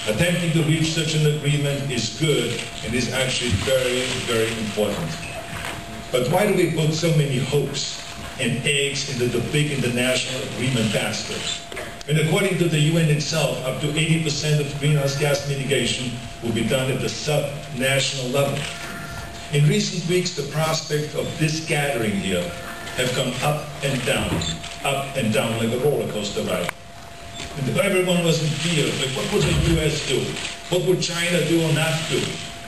Attempting to reach such an agreement is good and is actually very, very important. But why do we put so many hopes and eggs into the big international agreement basket? And according to the UN itself, up to 80% of greenhouse gas mitigation will be done at the sub-national level. In recent weeks, the prospect of this gathering here have gone up and down like a roller coaster ride. And everyone was in fear. Like, what would the US do? What would China do or not do?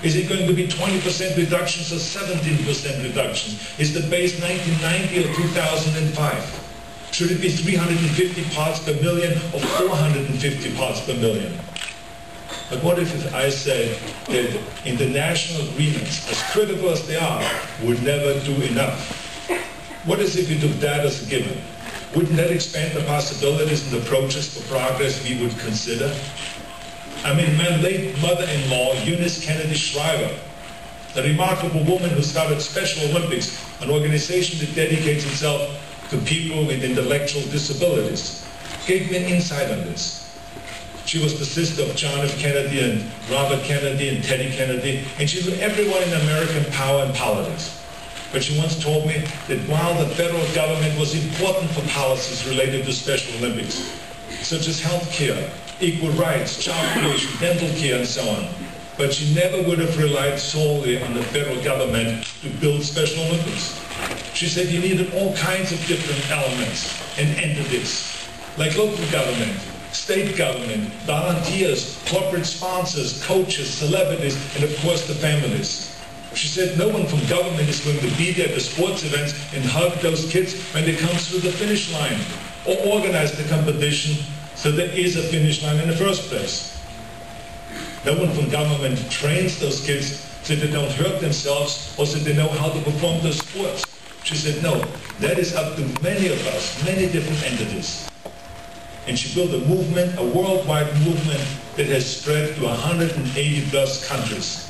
Is it going to be 20% reductions or 17% reductions? Is the base 1990 or 2005? Should it be 350 parts per million or 450 parts per million? But what if I said that international agreements, as critical as they are, would never do enough? What is if we took that as a given? Wouldn't that expand the possibilities and approaches for progress we would consider? I mean, my late mother-in-law, Eunice Kennedy Shriver, a remarkable woman who started Special Olympics, an organization that dedicates itself to people with intellectual disabilities, gave me an insight on this. She was the sister of John F. Kennedy and Robert Kennedy and Teddy Kennedy, and she knew everyone in American power and politics. But she once told me that while the federal government was important for policies related to Special Olympics, such as health care, equal rights, child creation, dental care, and so on, but she never would have relied solely on the federal government to build Special Olympics. She said you needed all kinds of different elements and entities, like local government, state government, volunteers, corporate sponsors, coaches, celebrities, and of course the families. She said no one from government is going to be there at the sports events and hug those kids when they come through the finish line, or organize the competition so there is a finish line in the first place. No one from government trains those kids so they don't hurt themselves or so they know how to perform those sports. She said no, that is up to many of us, many different entities. And she built a movement, a worldwide movement that has spread to 180 plus countries.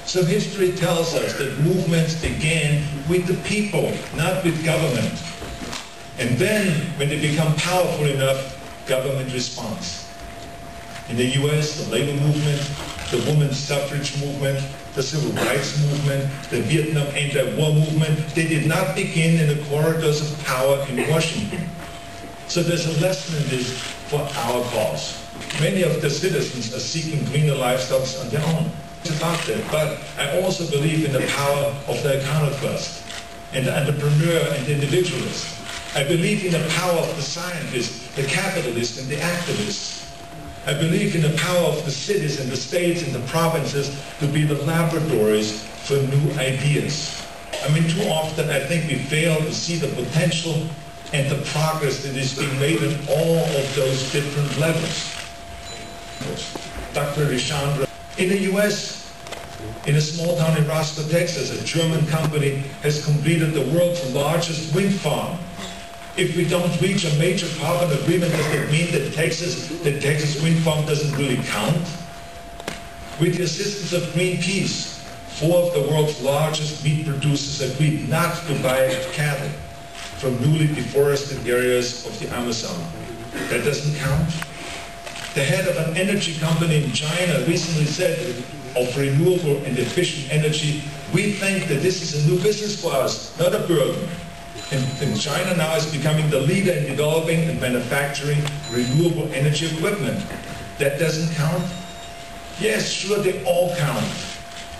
So history tells us that movements began with the people, not with government. And then, when they become powerful enough, government responds. In the US, the labor movement, the women's suffrage movement, the civil rights movement, the Vietnam anti-war movement, they did not begin in the corridors of power in Washington. So there's a lesson in this for our cause. Many of the citizens are seeking greener lifestyles on their own. About that, but I also believe in the power of the iconoclast and the entrepreneur and the individualist. I believe in the power of the scientist, the capitalist, and the activist. I believe in the power of the cities and the states and the provinces to be the laboratories for new ideas. I mean, too often I think we fail to see the potential and the progress that is being made at all of those different levels. Dr. Rishandra. In the US, in a small town in Roscoe, Texas, a German company has completed the world's largest wind farm. If we don't reach a major carbon agreement, does that mean that Texas wind farm doesn't really count? With the assistance of Greenpeace, 4 of the world's largest meat producers agreed not to buy cattle from newly deforested areas of the Amazon. That doesn't count? The head of an energy company in China recently said, of renewable and efficient energy, we think that this is a new business for us, not a burden. And China now is becoming the leader in developing and manufacturing renewable energy equipment. That doesn't count? Yes, sure, they all count.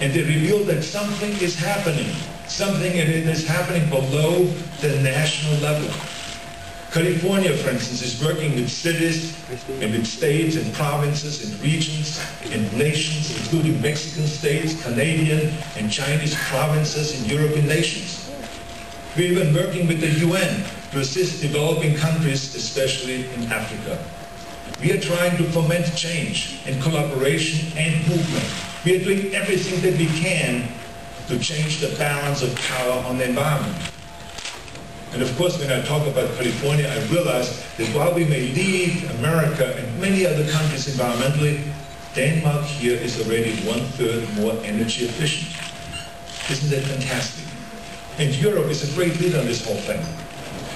And they reveal that something is happening. Something that is happening below the national level. California, for instance, is working with cities and with states and provinces and regions and nations, including Mexican states, Canadian and Chinese provinces and European nations. We're even working with the UN to assist developing countries, especially in Africa. We are trying to foment change and collaboration and movement. We are doing everything that we can to change the balance of power on the environment. And of course, when I talk about California, I realize that while we may lead America and many other countries environmentally, Denmark here is already 1/3 more energy efficient. Isn't that fantastic? And Europe is a great leader on this whole thing.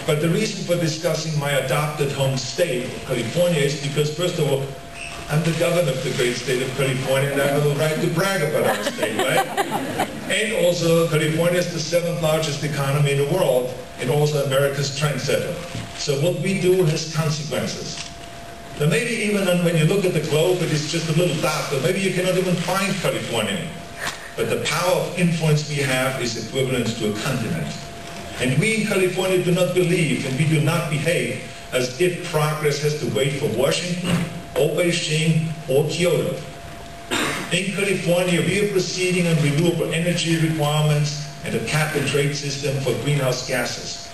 But the reason for discussing my adopted home state of California is because, first of all, I'm the governor of the great state of California, and I have a right to brag about our state, right? And also, California is the 7th largest economy in the world, and also America's trendsetter. So what we do has consequences. Now maybe even when you look at the globe, it is just a little dot, or maybe you cannot even find California. But the power of influence we have is equivalent to a continent. And we in California do not believe, and we do not behave as if progress has to wait for Washington, or Beijing, or Kyoto. In California, we are proceeding on renewable energy requirements and a cap-and-trade system for greenhouse gases.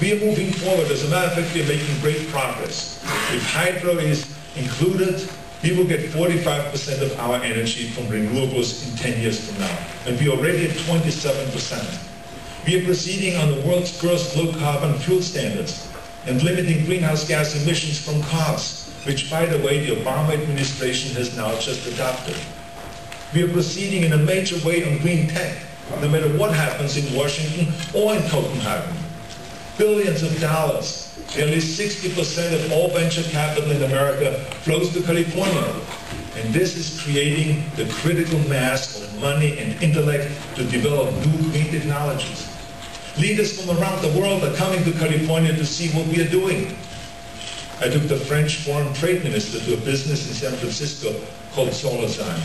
We are moving forward. As a matter of fact, we are making great progress. If hydro is included, we will get 45% of our energy from renewables in 10 years from now. And we are already at 27%. We are proceeding on the world's first low-carbon fuel standards and limiting greenhouse gas emissions from cars, which, by the way, the Obama administration has now just adopted. We are proceeding in a major way on green tech, no matter what happens in Washington or in Copenhagen. Billions of dollars, nearly 60% of all venture capital in America flows to California. And this is creating the critical mass of money and intellect to develop new green technologies. Leaders from around the world are coming to California to see what we are doing. I took the French foreign trade minister to a business in San Francisco called Solarzyme,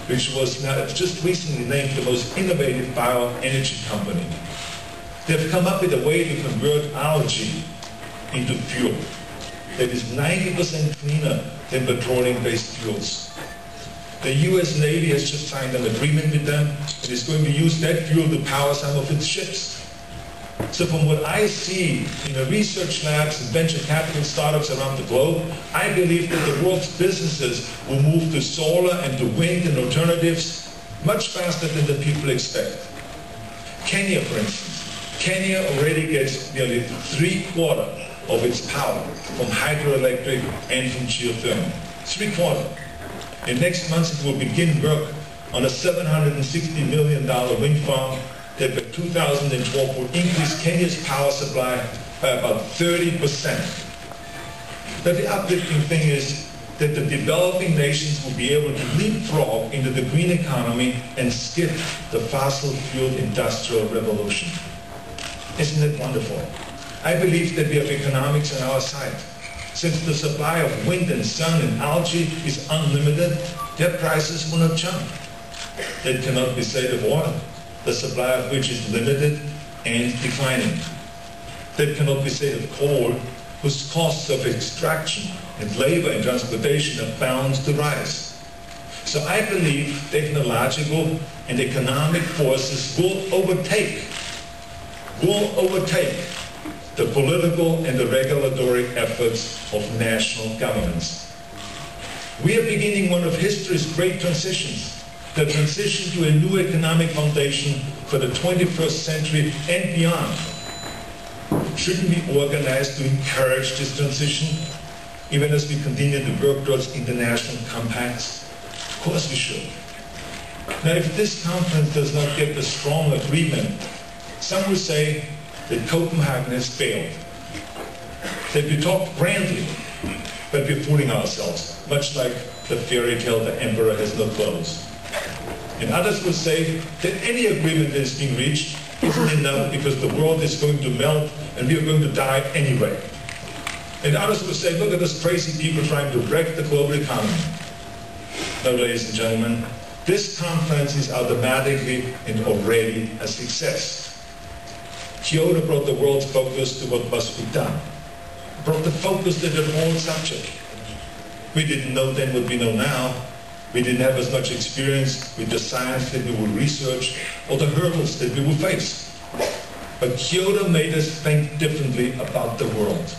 which was now just recently named the most innovative bioenergy company. They've come up with a way to convert algae into fuel that is 90% cleaner than petroleum-based fuels. The US Navy has just signed an agreement with them and is going to use that fuel to power some of its ships. So from what I see in the research labs and venture capital startups around the globe, I believe that the world's businesses will move to solar and to wind and alternatives much faster than the people expect. Kenya, for instance. Kenya already gets nearly 3/4 of its power from hydroelectric and from geothermal. 3/4. And next month it will begin work on a $760 million wind farm that by 2012 will increase Kenya's power supply by about 30%. But the uplifting thing is that the developing nations will be able to leapfrog into the green economy and skip the fossil fuel industrial revolution. Isn't it wonderful? I believe that we have economics on our side. Since the supply of wind and sun and algae is unlimited, their prices will not jump. That cannot be said of water, the supply of which is limited and declining. That cannot be said of coal, whose costs of extraction and labor and transportation are bound to rise. So I believe technological and economic forces will overtake the political and the regulatory efforts of national governments. We are beginning one of history's great transitions, the transition to a new economic foundation for the 21st century and beyond. Shouldn't we organize to encourage this transition, even as we continue to work towards international compacts? Of course we should. Now, if this conference does not get a strong agreement, some will say that Copenhagen has failed, that we talk grandly, but we're fooling ourselves, much like the fairy tale The Emperor Has No Clothes. And others will say that any agreement that is being reached isn't enough because the world is going to melt and we are going to die anyway. And others will say, look at those crazy people trying to wreck the global economy. No, ladies and gentlemen, this conference is automatically and already a success. Kyoto brought the world's focus to what must be done. Brought the focus to the whole subject. We didn't know then what we know now. We didn't have as much experience with the science that we will research or the hurdles that we will face. But Kyoto made us think differently about the world.